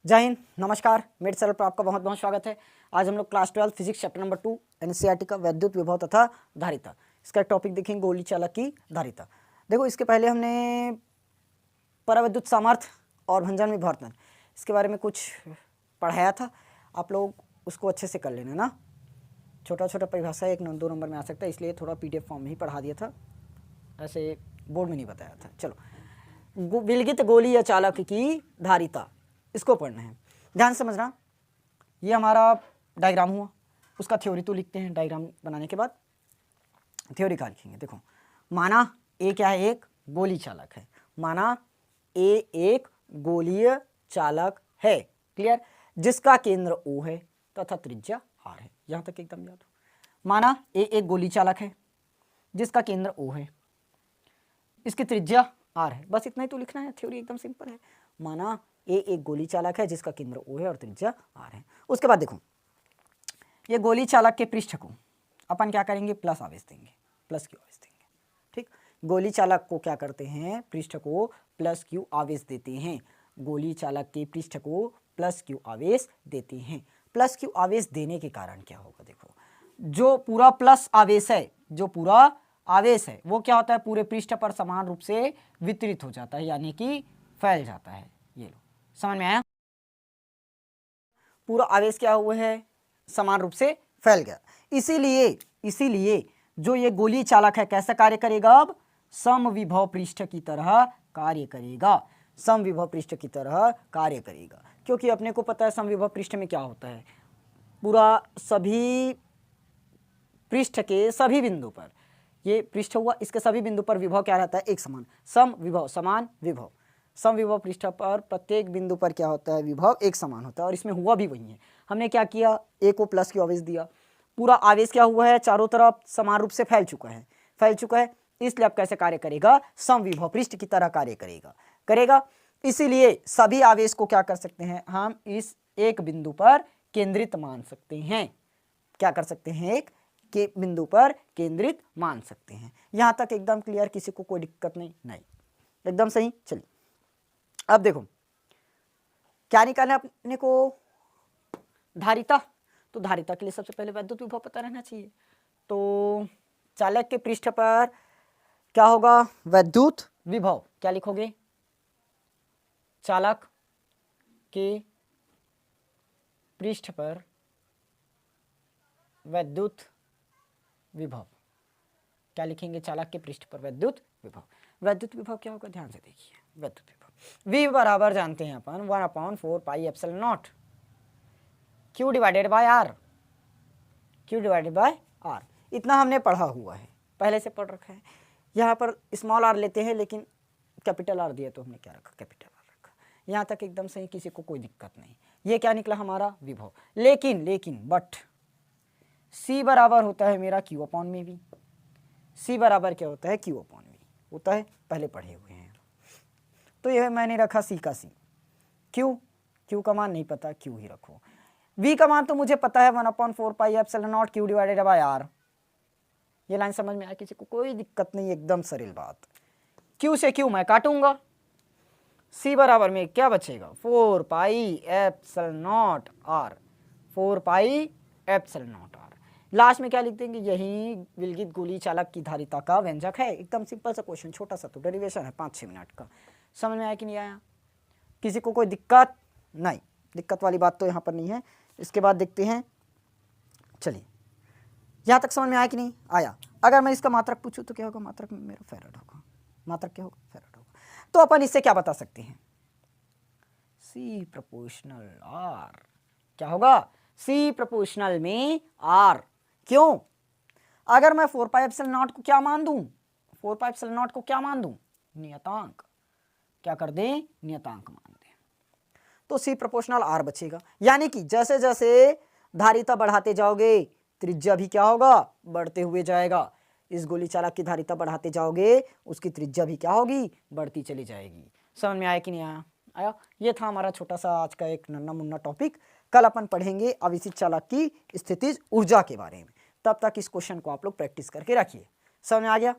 जय हिंद, नमस्कार। मेरे चैनल पर आपका बहुत बहुत स्वागत है। आज हम लोग class 12 physics chapter number 2 NCERT का वैद्युत विभव तथा धारिता, इसका एक टॉपिक देखेंगे, गोली चालक की धारिता। देखो, इसके पहले हमने परावैद्युत सामर्थ्य और भंजन विभवर्तन इसके बारे में कुछ पढ़ाया था। आप लोग उसको अच्छे से कर लेना ना। छोटा छोटा परिभाषा 1-2 नंबर में आ सकता है, इसलिए थोड़ा PDF फॉर्म में ही पढ़ा दिया था, ऐसे बोर्ड में नहीं बताया था। चलो, विलगित गोली या चालक की धारिता, इसको पढ़ना है। ध्यान समझना, ये हमारा डायग्राम हुआ, उसका थ्योरी तो लिखते हैं। डायग्राम बनाने के बाद थ्योरी का लिखेंगे। देखो, माना ए क्या है, एक गोली चालक है। माना ए एक गोलीय चालक है, क्लियर, जिसका केंद्र O है तथा त्रिज्या R है। यहाँ तक एकदम याद हो। माना ए एक गोली चालक है जिसका केंद्र O है, इसकी त्रिज्या R है। बस इतना ही तो लिखना है, थ्योरी एकदम सिंपल है। माना ए एक गोली चालक है जिसका केंद्र O है और त्रिज्या R है। उसके बाद देखो, ये गोली चालक के पृष्ठ को अपन क्या करेंगे, प्लस आवेश देंगे, प्लस क्यू आवेश देंगे। ठीक, गोली चालक को क्या करते हैं, पृष्ठ को प्लस क्यू आवेश देते हैं। गोली चालक के पृष्ठ को प्लस क्यू आवेश देते हैं। प्लस क्यू आवेश देने के कारण क्या होगा, देखो, जो पूरा प्लस आवेश है, जो पूरा आवेश है वो क्या होता है, पूरे पृष्ठ पर समान रूप से वितरित हो जाता है, यानी कि फैल जाता है। ये लो, समझ में आया? पूरा आवेश क्या हुआ है, समान रूप से फैल गया। इसीलिए जो ये गोली चालक है कैसा कार्य करेगा, अब समविभव पृष्ठ की तरह कार्य करेगा। समविभव पृष्ठ की तरह कार्य करेगा, क्योंकि अपने को पता है समविभव पृष्ठ में क्या होता है, पूरा सभी पृष्ठ के सभी बिंदु पर, ये पृष्ठ हुआ, इसके सभी बिंदु पर विभव क्या रहता है, एक समान। सम विभव, समान विभव। समविभव पृष्ठ पर प्रत्येक बिंदु पर क्या होता है, विभव एक समान होता है। और इसमें हुआ भी वही है। हमने क्या किया, ए को प्लस क्यू आवेश दिया, पूरा आवेश क्या हुआ है, चारों तरफ समान रूप से फैल चुका है, इसलिए अब कैसे कार्य करेगा, समविभव पृष्ठ की तरह कार्य करेगा। इसीलिए सभी आवेश को क्या कर सकते हैं, हम इस एक बिंदु पर केंद्रित मान सकते हैं। क्या कर सकते हैं, एक के बिंदु पर केंद्रित मान सकते हैं। यहां तक एकदम क्लियर, किसी को कोई दिक्कत नहीं, एकदम सही। चलिए, अब देखो क्या निकालना है अपने को, धारिता। तो धारिता के लिए सबसे पहले वैद्युत विभव पता रहना चाहिए। तो चालक के पृष्ठ पर क्या होगा, वैद्युत विभव। क्या लिखोगे, चालक के पृष्ठ पर वैद्युत विभव। क्या लिखेंगे, चालक के पृष्ठ पर वैद्युत विभव। वैद्युत विभव क्या होगा, ध्यान से देखिए। वैद्युत विभव V बराबर जानते हैं अपन 1/4 pi epsilon not Q divided by R। Q divided by R, इतना हमने पढ़ा हुआ है, पहले से पढ़ रखा है। यहाँ पर स्मॉल r लेते हैं, लेकिन कैपिटल R दिया तो हमने क्या रखा, कैपिटल R रखा। यहाँ तक एकदम सही, किसी को कोई दिक्कत नहीं। ये क्या निकला, हमारा विभव। लेकिन बट C बराबर होता है मेरा Q अपॉन में V। C बराबर क्या होता है, Q अपॉन V होता है, पहले पढ़े हुए हैं। तो यह मैंने रखा C का C। Q का मान नहीं पता, Q ही रखो। V का मान तो मुझे पता है 1/4 pi epsilon not Q divided by R। ये लाइन समझ में आया, किसी को कोई दिक्कत नहीं, एकदम सरल बात। Q से Q मैं काटूंगा, C बराबर में क्या बचेगा, 4 pi epsilon not R। 4 pi epsilon not R। Last में क्या लिख देंगे, यही विलगित गोली चालक की धारिता का व्यंजक है। एकदम सिंपल सा क्वेश्चन, छोटा सा तो डेरिवेशन है, 5-6 मिनट का। समझ में आया कि नहीं आया, किसी को कोई दिक्कत नहीं, दिक्कत वाली बात तो यहाँ पर नहीं है। इसके बाद देखते हैं, चलिए, यहाँ तक समझ में आया कि नहीं आया। अगर मैं इसका मात्रक पूछूं तो क्या होगा, मात्रक में मेरा फैराड होगा। मात्रक क्या होगा, फैराड होगा। तो अपन इससे क्या बता सकते हैं, C प्रोपोर्शनल R। क्या होगा, C प्रोपोर्शनल में R। क्यों, अगर मैं 4 पाई एप्सिलॉन नॉट को क्या मान दूं, 4 पाई एप्सिलॉन नॉट को क्या मान दूं, नियतांक। क्या कर दें, नियतांक मान दें, तो C प्रोपोर्शनल R बचेगा। यानी कि जैसे जैसे धारिता बढ़ाते जाओगे, त्रिज्या भी क्या होगा, बढ़ते हुए जाएगा। इस गोली चालक की धारिता बढ़ाते जाओगे, उसकी त्रिज्या भी क्या होगी, बढ़ती चली जाएगी। समझ में आया कि नहीं आया? ये था हमारा छोटा सा आज का एक नन्ना मुन्ना टॉपिक। कल अपन पढ़ेंगे अविसित चालक की स्थितिज ऊर्जा के बारे में। तब तक इस क्वेश्चन को आप लोग प्रैक्टिस करके रखिए। समझ में आ गया?